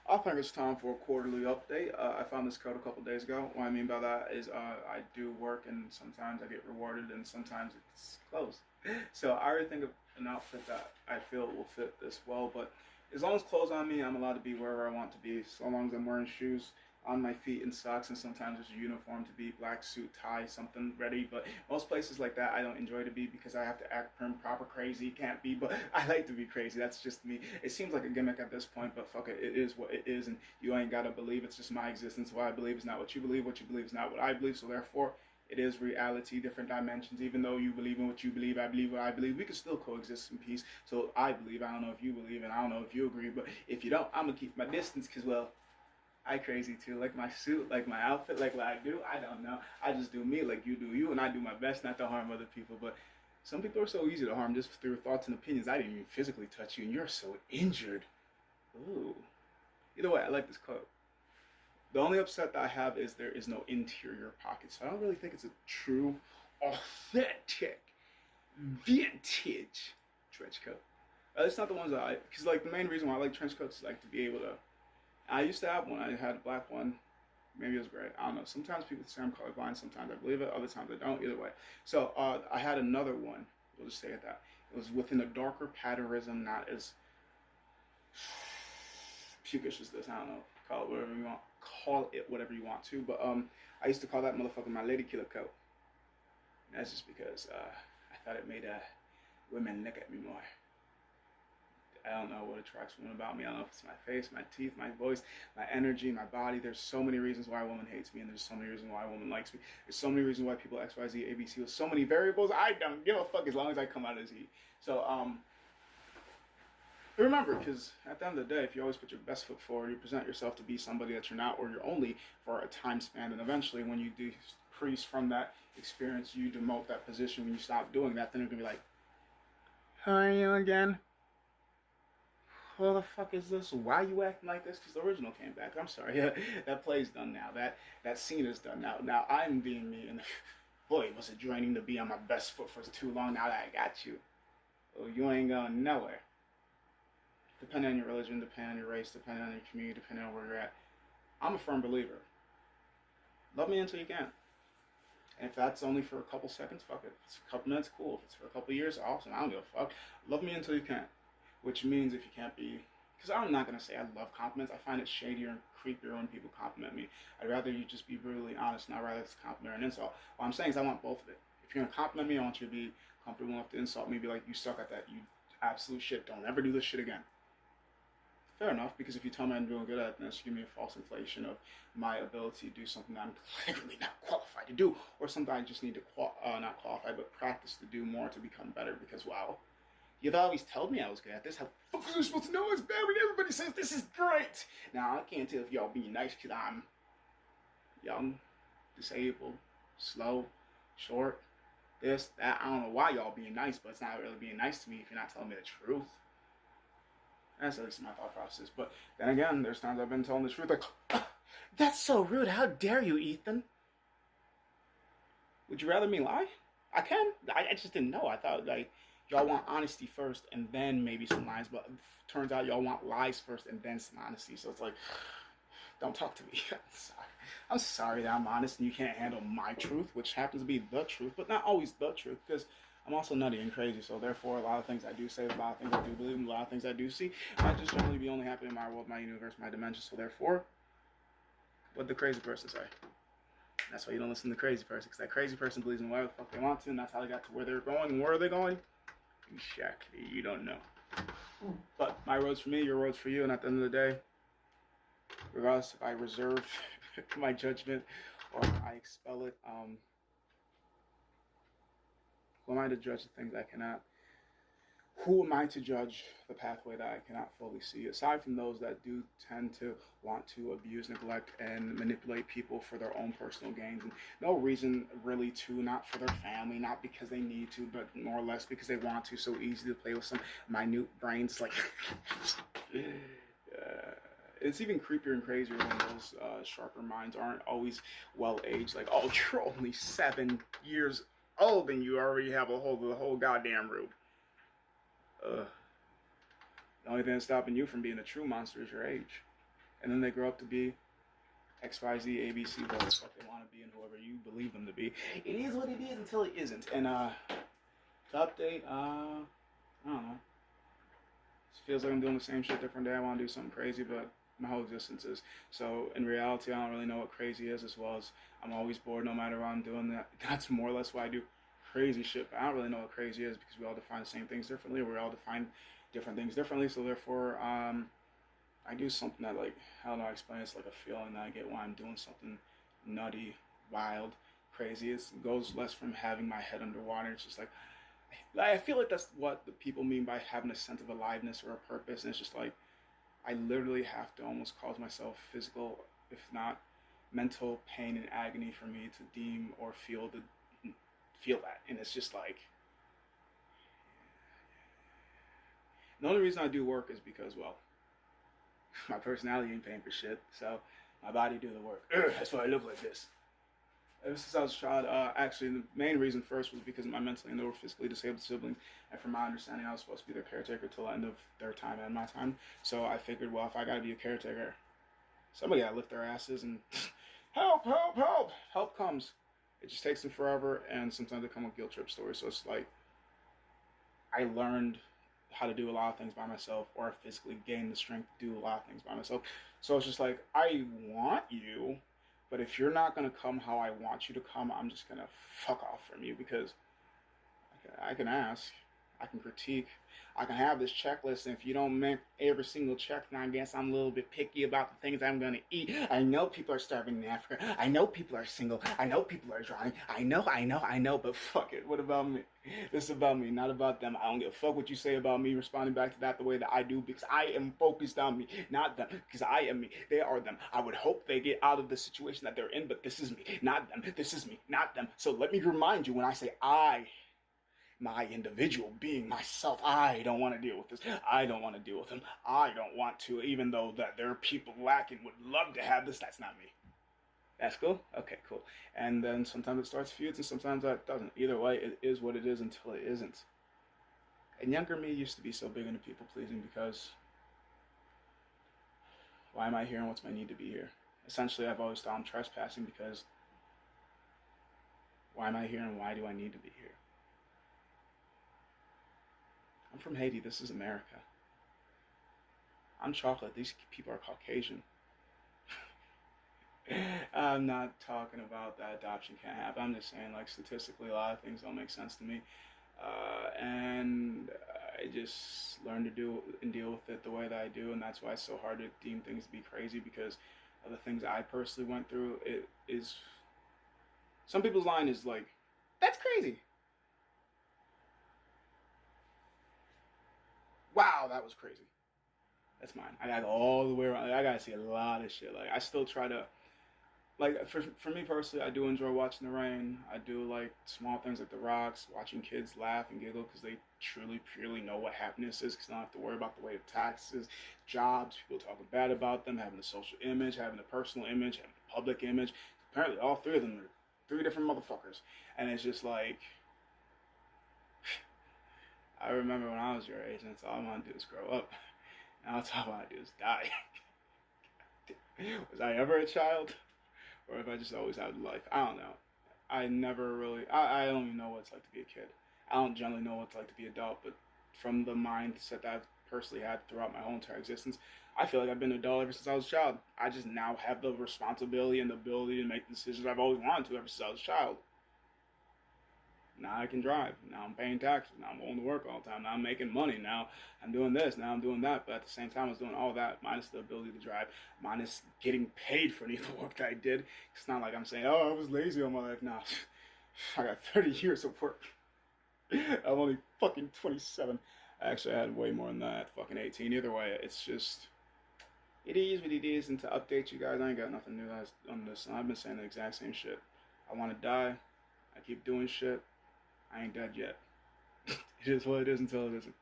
I think it's time for a quarterly update. I found this code a couple days ago. What I mean by that is I do work and sometimes I get rewarded and sometimes it's clothes. So I already think of an outfit that I feel will fit this well. But as long as clothes on me, I'm allowed to be wherever I want to be. So long as I'm wearing shoes on my feet and socks, and sometimes there's a uniform to be black suit, tie, something ready. But most places like that, I don't enjoy to be because I have to act prim, proper, crazy. Can't be, but I like to be crazy. That's just me. It seems like a gimmick at this point, but fuck it, it is what it is, and you ain't gotta believe it's just my existence. What I believe is not what you believe. What you believe is not what I believe. So therefore, it is reality, different dimensions. Even though you believe in what you believe, I believe what I believe. We can still coexist in peace. So I believe. I don't know if you believe, and I don't know if you agree. But if you don't, I'm gonna keep my distance, cause well, I crazy too. Like my suit, like my outfit, like what I do. I don't know. I just do me, like you do you, and I do my best not to harm other people. But some people are so easy to harm just through thoughts and opinions. I didn't even physically touch you, and you're so injured. Ooh. Either way, I like this quote. The only upset that I have is there is no interior pocket, so I don't really think it's a true, authentic, vintage trench coat. It's not the ones that because like the main reason why I like trench coats is like to be able to. I used to have one. I had a black one. Maybe it was gray. I don't know. Sometimes people say I'm colorblind. Sometimes I believe it. Other times I don't. Either way. So I had another one. We'll just say it that. It was within a darker patternism, not as pukish as this. I don't know. Call it whatever you want. Call it whatever you want to. But I used to call that motherfucker my lady killer coat. And that's just because I thought it made women look at me more. I don't know what attracts women about me. I don't know if it's my face, my teeth, my voice, my energy, my body. There's so many reasons why a woman hates me, and there's so many reasons why a woman likes me. There's so many reasons why people X, Y, Z, A, B, C with so many variables. I don't give a fuck as long as I come out as E. So remember, because at the end of the day, if you always put your best foot forward, you present yourself to be somebody that you're not, or you're only for a time span, and eventually, when you decrease from that experience, you demote that position. When you stop doing that, then you're gonna be like, "Who are you again? Who the fuck is this? Why are you acting like this?" Because the original came back. I'm sorry, that play's done now. That scene is done now. Now I'm being me, and boy, was it draining to be on my best foot for too long. Now that I got you, oh, you ain't going nowhere. Depending on your religion, depending on your race, depending on your community, depending on where you're at. I'm a firm believer. Love me until you can. And if that's only for a couple seconds, fuck it. If it's a couple minutes, cool. If it's for a couple years, awesome. I don't give a fuck. Love me until you can. Which means if you can't be, because I'm not gonna say I love compliments. I find it shadier and creepier when people compliment me. I'd rather you just be brutally honest, and I'd rather it's a compliment or an insult. What I'm saying is I want both of it. If you're gonna compliment me, I want you to be comfortable enough to insult me, be like, you suck at that, you absolute shit. Don't ever do this shit again. Fair enough, because if you tell me I'm doing good at this, you give me a false inflation of my ability to do something that I'm clearly not qualified to do, or something I just need to not qualify, but practice to do more to become better. Because wow, you've always told me I was good at this. How the fuck was I supposed to know it's bad when everybody says this is great? Now I can't tell if y'all being nice because I'm young, disabled, slow, short, this, that. I don't know why y'all being nice, but it's not really being nice to me if you're not telling me the truth. That's at least my thought process. But then again, there's times I've been telling the truth, like, that's so rude. How dare you, Ethan? Would you rather me lie? I can. I just didn't know. I thought, like, y'all want honesty first and then maybe some lies. But turns out y'all want lies first and then some honesty. So it's like, don't talk to me. I'm sorry. I'm sorry that I'm honest and you can't handle my truth, which happens to be the truth, but not always the truth, because I'm also nutty and crazy. So therefore, a lot of things I do say, a lot of things I do believe, a lot of things I do see, might just generally be only happening in my world, my universe, my dimension. So therefore, what the crazy person say? That's why you don't listen to the crazy person, because that crazy person believes in whatever the fuck they want to, and that's how they got to where they're going. And where are they going? Exactly, you don't know. But my road's for me, your road's for you, and at the end of the day, regardless if I reserve my judgment or I expel it, who am I to judge the things I cannot? Who am I to judge the pathway that I cannot fully see? Aside from those that do tend to want to abuse, neglect, and manipulate people for their own personal gains, and no reason really to, not for their family, not because they need to, but more or less because they want to. So easy to play with some minute brains, like. It's even creepier and crazier when those sharper minds aren't always well aged. Like, oh, you're only 7 years old and you already have a hold of the whole goddamn room. The only thing that's stopping you from being a true monster is your age. and then they grow up to be X, Y, Z, A, B, C, whatever the fuck they want to be, and whoever you believe them to be. It is what it is until it isn't. And to update, I don't know. It feels like I'm doing the same shit different day. I want to do something crazy, but my whole existence is. So in reality, I don't really know what crazy is, as well as I'm always bored no matter what I'm doing. That's more or less why I do crazy shit. But I don't really know what crazy is because we all define the same things differently. We all define different things differently. So therefore, I do something that, like, I don't know how to explain it. It's like a feeling that I get when I'm doing something nutty, wild, crazy. It goes less from having my head underwater. It's just like, I feel like that's what the people mean by having a sense of aliveness or a purpose. And it's just like, I literally have to almost cause myself physical, if not mental pain and agony for me to deem or feel that. And it's just like, the only reason I do work is because, well, my personality ain't paying for shit, so my body do the work. That's why I look like this. Ever since I was a child, actually, the main reason first was because of my mentally and or physically disabled siblings, and from my understanding, I was supposed to be their caretaker till the end of their time and my time. So I figured, well, if I gotta be a caretaker, somebody gotta lift their asses and help, help, help. Help comes. It just takes them forever, and sometimes they come with guilt trip stories. So it's like I learned how to do a lot of things by myself, or I physically gained the strength to do a lot of things by myself. So it's just like, I want you, but if you're not going to come how I want you to come, I'm just going to fuck off from you, because I can ask, I can critique, I can have this checklist, and if you don't make every single check, then I guess I'm a little bit picky about the things I'm going to eat. I know people are starving in Africa. I know people are single. I know people are drowning. I know, but fuck it. What about me? This is about me, not about them. I don't give a fuck what you say about me responding back to that the way that I do, because I am focused on me, not them, because I am me. They are them. I would hope they get out of the situation that they're in, but this is me, not them. This is me, not them. So let me remind you, when I say my individual being, myself, I don't want to deal with this. I don't want to deal with them. I don't want to, even though that there are people lacking would love to have this. That's not me. That's cool? Okay, cool. And then sometimes it starts feuds and sometimes that doesn't. Either way, it is what it is until it isn't. And younger me used to be so big into people pleasing because why am I here and what's my need to be here? Essentially, I've always thought I'm trespassing because why am I here and why do I need to be here? I'm from Haiti. This is America. I'm chocolate. These people are Caucasian. I'm not talking about that adoption can't happen. I'm just saying, like, statistically, a lot of things don't make sense to me. And I just learned to do and deal with it the way that I do. And that's why it's so hard to deem things to be crazy, because of the things I personally went through. It is, some people's line is like, that's crazy. Wow, that was crazy. That's mine. I gotta go all the way around. I gotta see a lot of shit. Like, I still try to, like, for me personally, I do enjoy watching the rain. I do like small things like the rocks, watching kids laugh and giggle because they truly, purely know what happiness is, because they don't have to worry about the weight of taxes, jobs, people talking bad about them, having a social image, having a personal image, having a public image. Apparently, all three of them are three different motherfuckers. And it's just like, I remember when I was your age, and that's all I want to do is grow up. Now that's all I want to do is die. Was I ever a child? Or if I just always had life? I don't know. I never really, I don't even know what it's like to be a kid. I don't generally know what it's like to be an adult, but from the mindset that I've personally had throughout my whole entire existence, I feel like I've been an adult ever since I was a child. I just now have the responsibility and the ability to make the decisions I've always wanted to ever since I was a child. Now I can drive. Now I'm paying taxes. Now I'm going to work all the time. Now I'm making money. Now I'm doing this. Now I'm doing that. But at the same time, I was doing all that minus the ability to drive, minus getting paid for any of the work that I did. It's not like I'm saying, oh, I was lazy all my life. Nah, I got 30 years of work. I'm only fucking 27. Actually, I had way more than that. Fucking 18. Either way, it's just, it is what it is. And to update you guys, I ain't got nothing new on this. I've been saying the exact same shit. I want to die. I keep doing shit. I ain't dead yet. It is what it is until it isn't.